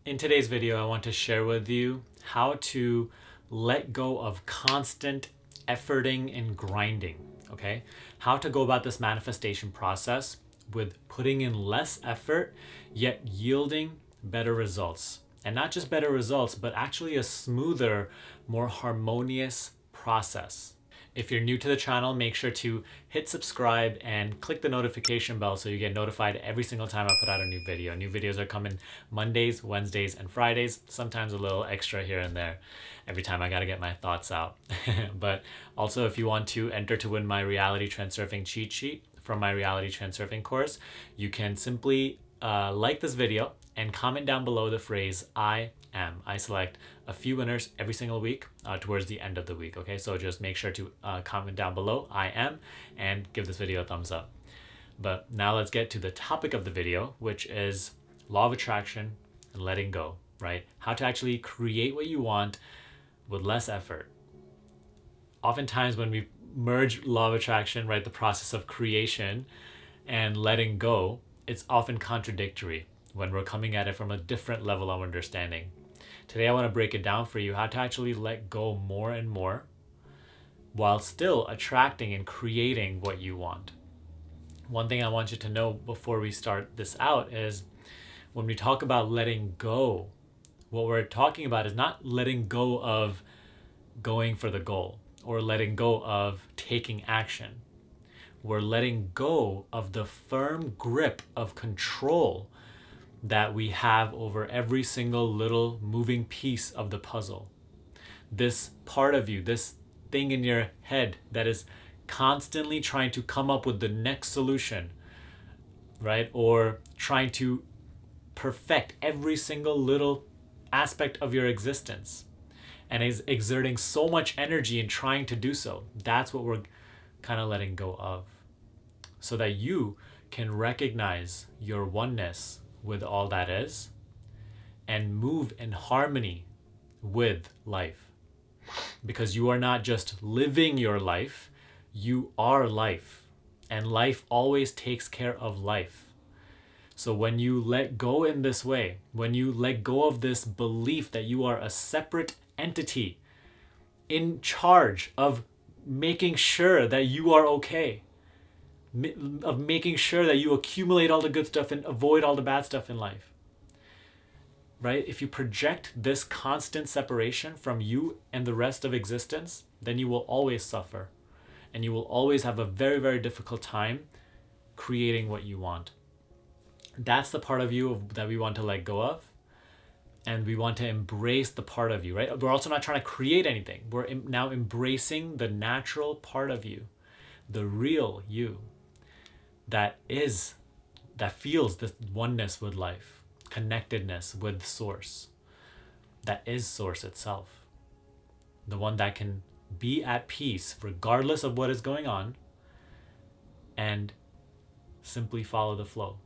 In today's video, I want to share with you how to let go of constant efforting and grinding, okay? How to go about this manifestation process with putting in less effort, yet yielding better results. And not just better results, but actually a smoother, more harmonious process. If you're new to the channel, make sure to hit subscribe and click the notification bell so you get notified every single time I put out a new video. New videos are coming Mondays, Wednesdays, and Fridays, sometimes a little extra here and there. Every time I gotta get my thoughts out. But also, if you want to enter to win my reality transurfing cheat sheet from my reality transurfing course, you can simply like this video and comment down below the phrase I am. I select a few winners every single week towards the end of the week. Okay, so just make sure to comment down below I am and give this video a thumbs up. But now let's get to the topic of the video, which is law of attraction and letting go, right? How to actually create what you want with less effort. Oftentimes when we merge law of attraction, right, the process of creation and letting go, it's often contradictory when we're coming at it from a different level of understanding. Today I want to break it down for you how to actually let go more and more while still attracting and creating what you want. One thing I want you to know before we start this out is when we talk about letting go, what we're talking about is not letting go of going for the goal or letting go of taking action. We're letting go of the firm grip of control that we have over every single little moving piece of the puzzle. This part of you, this thing in your head that is constantly trying to come up with the next solution, right? Or trying to perfect every single little aspect of your existence and is exerting so much energy in trying to do so. That's what we're kind of letting go of, so that you can recognize your oneness with all that is and move in harmony with life. Because you are not just living your life, you are life. And life always takes care of life. So when you let go in this way, when you let go of this belief that you are a separate entity in charge of making sure that you are okay, of making sure that you accumulate all the good stuff and avoid all the bad stuff in life, right? If you project this constant separation from you and the rest of existence, then you will always suffer and you will always have a very, very difficult time creating what you want. That's the part of you that we want to let go of, and we want to embrace the part of you, right? We're also not trying to create anything. We're now embracing the natural part of you, the real you, that feels this oneness with life, connectedness with source, that is source itself, the one that can be at peace regardless of what is going on and simply follow the flow.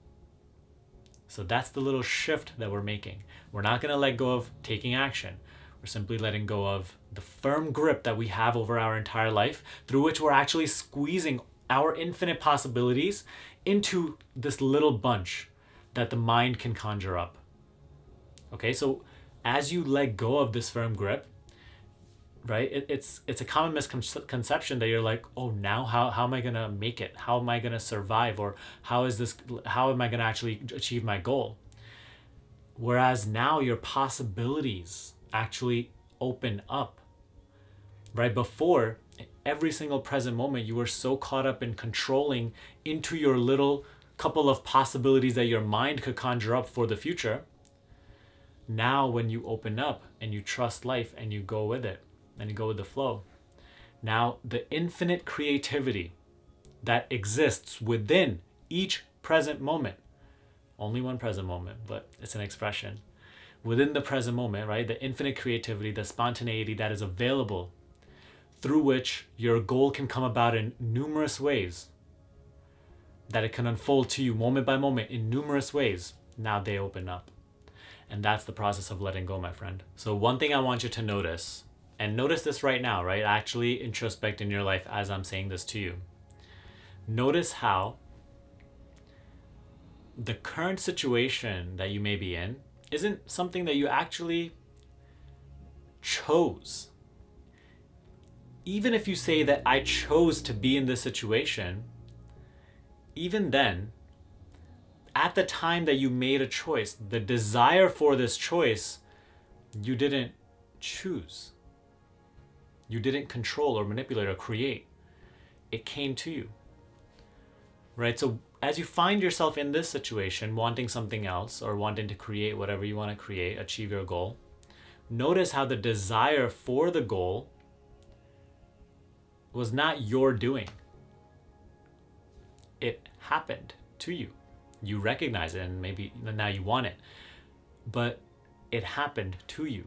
So that's the little shift that we're making. We're not going to let go of taking action. We're simply letting go of the firm grip that we have over our entire life, through which we're actually squeezing our infinite possibilities into this little bunch that the mind can conjure up. Okay, so as you let go of this firm grip, right, it's a common misconception that you're like, oh, now how am I gonna make it? How am I gonna survive? Or how am I gonna actually achieve my goal? Whereas now your possibilities actually open up. Right before, every single present moment, you were so caught up in controlling into your little couple of possibilities that your mind could conjure up for the future. Now, when you open up and you trust life and you go with it and you go with the flow, now the infinite creativity that exists within each present moment, only one present moment, but it's an expression, within the present moment, right? The infinite creativity, the spontaneity that is available, through which your goal can come about in numerous ways, that it can unfold to you moment by moment in numerous ways. Now they open up. And that's the process of letting go, my friend. So one thing I want you to notice, and notice this right now, right? Actually introspect in your life as I'm saying this to you. Notice how the current situation that you may be in isn't something that you actually chose. Even if you say that I chose to be in this situation, even then, at the time that you made a choice, the desire for this choice, you didn't choose. You didn't control or manipulate or create. It came to you. Right? So as you find yourself in this situation, wanting something else or wanting to create whatever you want to create, achieve your goal, notice how the desire for the goal was not your doing. It happened to you. You recognize it and maybe now you want it. But it happened to you.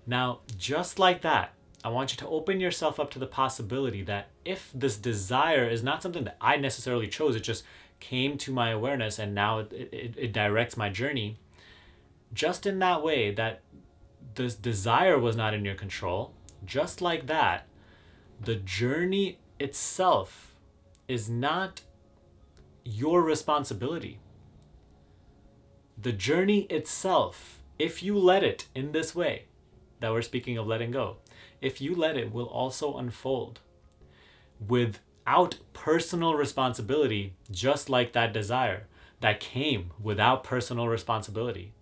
Now, just like that, I want you to open yourself up to the possibility that if this desire is not something that I necessarily chose, it just came to my awareness and now it directs my journey, just in that way that this desire was not in your control, just like that, the journey itself is not your responsibility. The journey itself, if you let it in this way, that we're speaking of letting go, if you let it, will also unfold without personal responsibility, just like that desire that came without personal responsibility.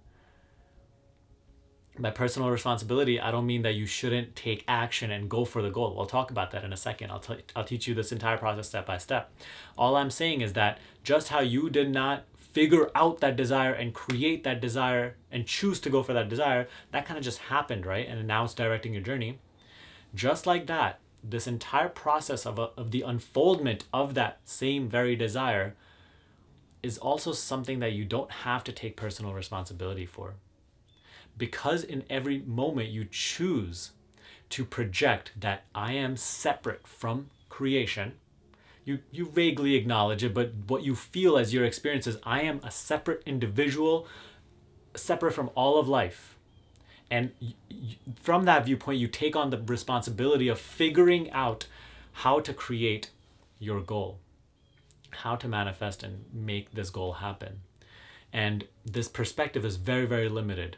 By personal responsibility, I don't mean that you shouldn't take action and go for the goal. I'll talk about that in a second. I'll teach you this entire process step by step. All I'm saying is that just how you did not figure out that desire and create that desire and choose to go for that desire, that kind of just happened, right? And now it's directing your journey. Just like that, this entire process of the unfoldment of that same very desire is also something that you don't have to take personal responsibility for. Because in every moment you choose to project that I am separate from creation, you vaguely acknowledge it, but what you feel as your experience is I am a separate individual, separate from all of life. And from that viewpoint, you take on the responsibility of figuring out how to create your goal, how to manifest and make this goal happen. And this perspective is very, very limited.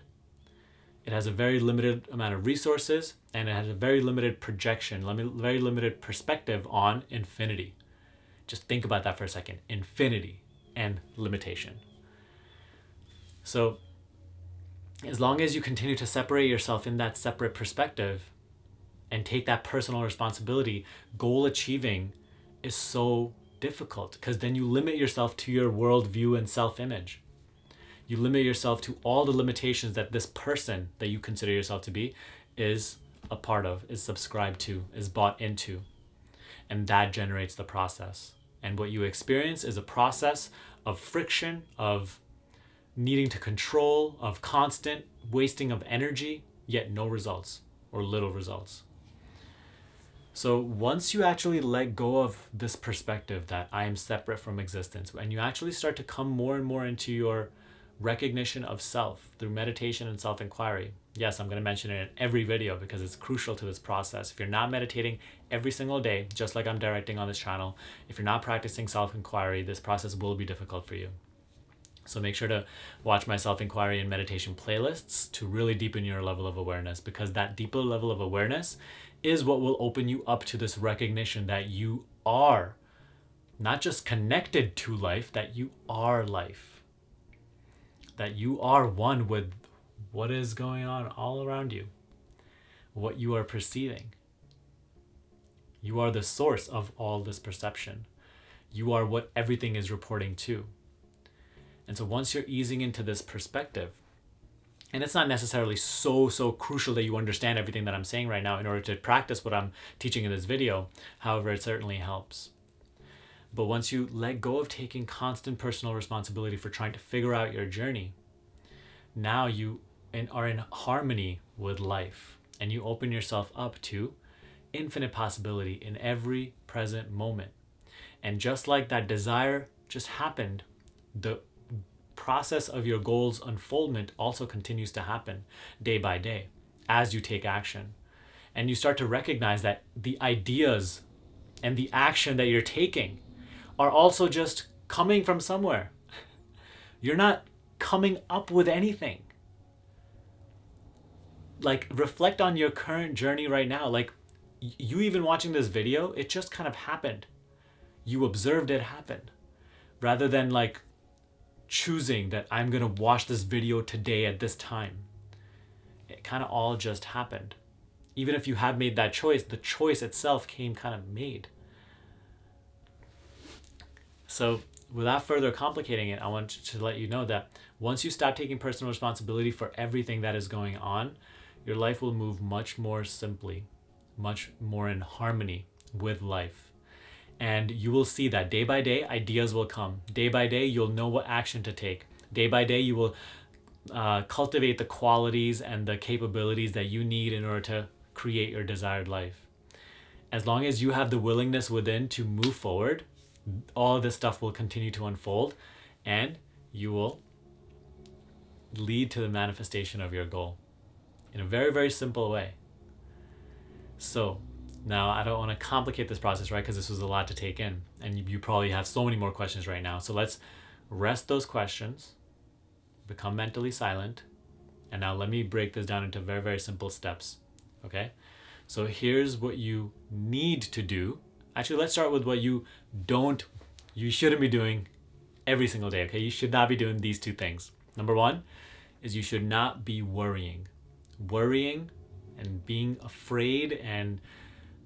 It has a very limited amount of resources and it has a very limited projection, very limited perspective on infinity. Just think about that for a second. Infinity and limitation. So as long as you continue to separate yourself in that separate perspective and take that personal responsibility, goal achieving is so difficult because then you limit yourself to your worldview and self-image. You limit yourself to all the limitations that this person that you consider yourself to be is a part of, is subscribed to, is bought into. And that generates the process. And what you experience is a process of friction, of needing to control, of constant wasting of energy, yet no results or little results. So once you actually let go of this perspective that I am separate from existence, and you actually start to come more and more into your recognition of self through meditation and self-inquiry. Yes, I'm going to mention it in every video because it's crucial to this process. If you're not meditating every single day, just like I'm directing on this channel, if you're not practicing self-inquiry, this process will be difficult for you. So make sure to watch my self-inquiry and meditation playlists to really deepen your level of awareness, because that deeper level of awareness is what will open you up to this recognition that you are not just connected to life, that you are life. That you are one with what is going on all around you, what you are perceiving. You are the source of all this perception. You are what everything is reporting to. And so once you're easing into this perspective, and it's not necessarily so crucial that you understand everything that I'm saying right now in order to practice what I'm teaching in this video, however, it certainly helps. But once you let go of taking constant personal responsibility for trying to figure out your journey, now you are in harmony with life and you open yourself up to infinite possibility in every present moment. And just like that desire just happened, the process of your goals unfoldment also continues to happen day by day as you take action. And you start to recognize that the ideas and the action that you're taking are also just coming from somewhere. You're not coming up with anything. Like, reflect on your current journey right now. Like, you even watching this video, it just kind of happened. You observed it happen. Rather than like choosing that I'm gonna watch this video today at this time. It kind of all just happened. Even if you have made that choice, the choice itself came kind of made. So without further complicating it, I want to let you know that once you stop taking personal responsibility for everything that is going on, your life will move much more simply, much more in harmony with life. And you will see that day by day, ideas will come. Day by day, you'll know what action to take. Day by day, you will cultivate the qualities and the capabilities that you need in order to create your desired life. As long as you have the willingness within to move forward, all of this stuff will continue to unfold, and you will lead to the manifestation of your goal in a very, very simple way. So now I don't want to complicate this process, right? Because this was a lot to take in, and you probably have so many more questions right now. So let's rest those questions, become mentally silent, and now let me break this down into very, very simple steps. Okay? So here's what you need to do. Actually, let's start with what you shouldn't be doing every single day, okay? You should not be doing these two things. Number one is you should not be worrying. Worrying and being afraid and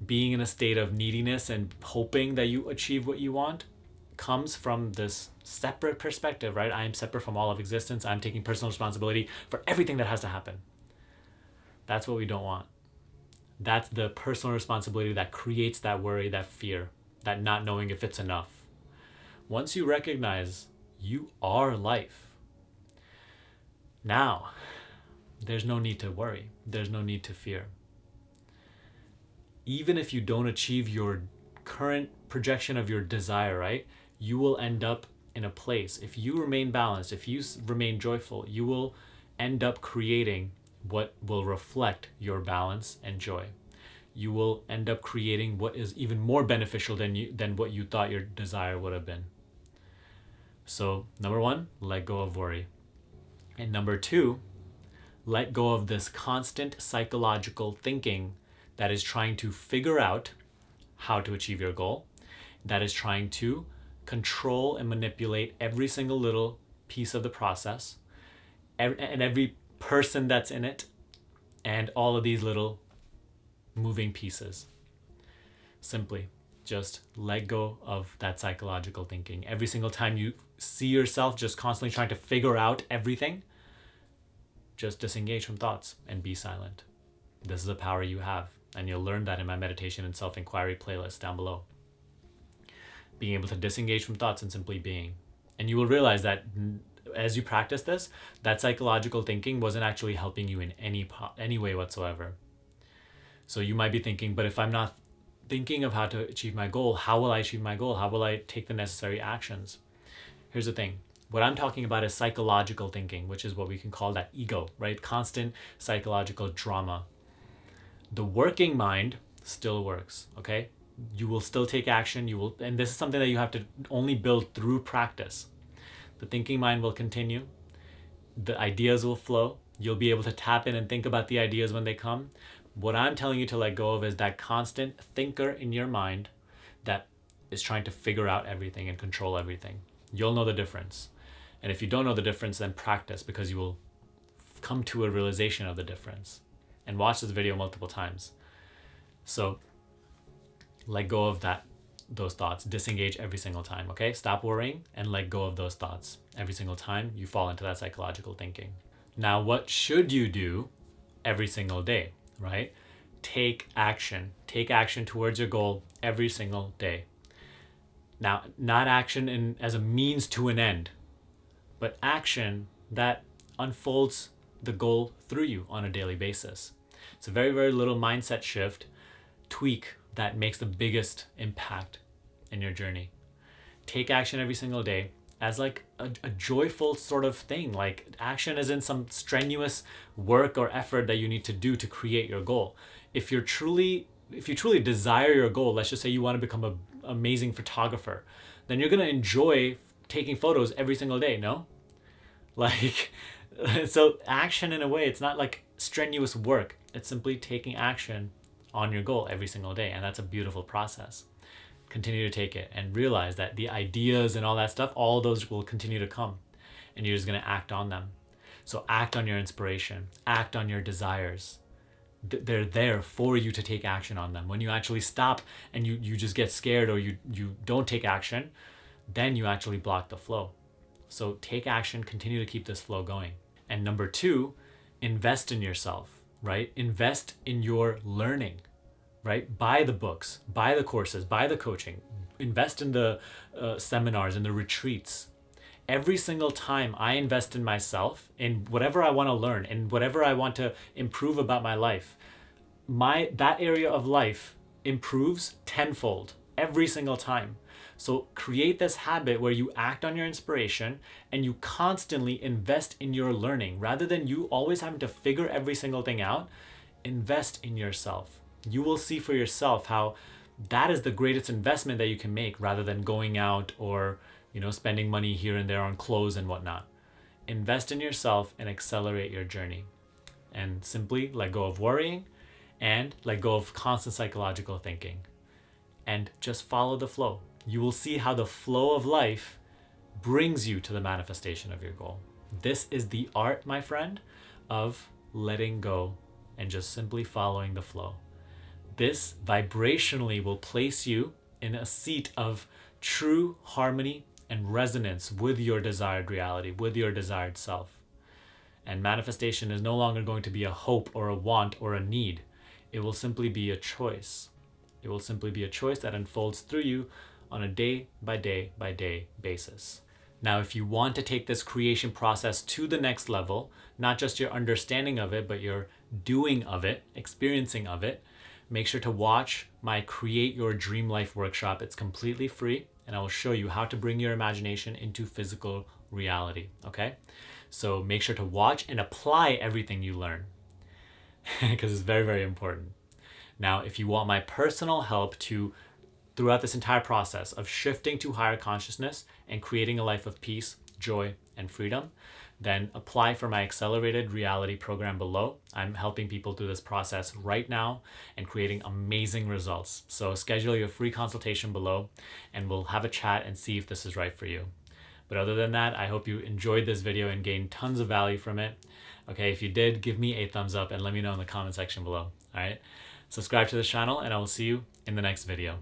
being in a state of neediness and hoping that you achieve what you want comes from this separate perspective, right? I am separate from all of existence. I'm taking personal responsibility for everything that has to happen. That's what we don't want. That's the personal responsibility that creates that worry, that fear, that not knowing if it's enough. Once you recognize you are life, now there's no need to worry. There's no need to fear. Even if you don't achieve your current projection of your desire, right? You will end up in a place. If you remain balanced, if you remain joyful, you will end up creating what will reflect your balance and joy. You will end up creating what is even more beneficial than what you thought your desire would have been. So, number one, let go of worry. And number two, let go of this constant psychological thinking that is trying to figure out how to achieve your goal, that is trying to control and manipulate every single little piece of the process, and every person that's in it, and all of these little moving pieces. Simply just let go of that psychological thinking. Every single time you see yourself just constantly trying to figure out everything, just disengage from thoughts and be silent. This is the power you have, and you'll learn that in my meditation and self-inquiry playlist down below. Being able to disengage from thoughts and simply being. And you will realize that as you practice this, that psychological thinking wasn't actually helping you in any way whatsoever. So you might be thinking, but if I'm not thinking of how to achieve my goal, how will I achieve my goal? How will I take the necessary actions? Here's the thing. What I'm talking about is psychological thinking, which is what we can call that ego, right? Constant psychological drama. The working mind still works, okay? You will still take action. And this is something that you have to only build through practice. The thinking mind will continue. The ideas will flow. You'll be able to tap in and think about the ideas when they come. What I'm telling you to let go of is that constant thinker in your mind that is trying to figure out everything and control everything. You'll know the difference. And if you don't know the difference, then practice, because you will come to a realization of the difference. And watch this video multiple times. So let go of those thoughts. Disengage every single time, okay? Stop worrying and let go of those thoughts. Every single time you fall into that psychological thinking. Now, what should you do every single day, right? Take action. Take action towards your goal every single day. Now, not action as a means to an end, but action that unfolds the goal through you on a daily basis. It's a very, very little mindset shift, tweak that makes the biggest impact in your journey. Take action every single day as like a joyful sort of thing. Like action isn't some strenuous work or effort that you need to do to create your goal. If you truly desire your goal, let's just say you want to become an amazing photographer, then you're going to enjoy taking photos every single day, no? Like, so action in a way, it's not like strenuous work. It's simply taking action on your goal every single day. And that's a beautiful process. Continue to take it and realize that the ideas and all that stuff, all those will continue to come and you're just going to act on them. So act on your inspiration, act on your desires. They're there for you to take action on them. When you actually stop and you just get scared or you don't take action, then you actually block the flow. So take action, continue to keep this flow going. And number 2, invest in yourself, right? Invest in your learning, right? Buy the books, buy the courses, buy the coaching, invest in the seminars and the retreats. Every single time I invest in myself, in whatever I want to learn, in whatever I want to improve about my life, that area of life improves tenfold every single time. So create this habit where you act on your inspiration and you constantly invest in your learning. Rather than you always having to figure every single thing out, invest in yourself. You will see for yourself how that is the greatest investment that you can make, rather than going out or spending money here and there on clothes and whatnot. Invest in yourself and accelerate your journey. And simply let go of worrying and let go of constant psychological thinking. And just follow the flow. You will see how the flow of life brings you to the manifestation of your goal. This is the art, my friend, of letting go and just simply following the flow. This vibrationally will place you in a seat of true harmony and resonance with your desired reality, with your desired self. And manifestation is no longer going to be a hope or a want or a need. It will simply be a choice. It will simply be a choice that unfolds through you on a day by day by day basis. Now, if you want to take this creation process to the next level, not just your understanding of it, but your doing of it, experiencing of it, make sure to watch my Create Your Dream Life workshop. It's completely free, and I will show you how to bring your imagination into physical reality, okay? So make sure to watch and apply everything you learn because it's very, very important. Now, if you want my personal help throughout this entire process of shifting to higher consciousness and creating a life of peace, joy, and freedom, then apply for my accelerated reality program below. I'm helping people through this process right now and creating amazing results. So schedule your free consultation below and we'll have a chat and see if this is right for you. But other than that, I hope you enjoyed this video and gained tons of value from it. Okay, if you did, give me a thumbs up and let me know in the comment section below. All right, subscribe to the channel and I will see you in the next video.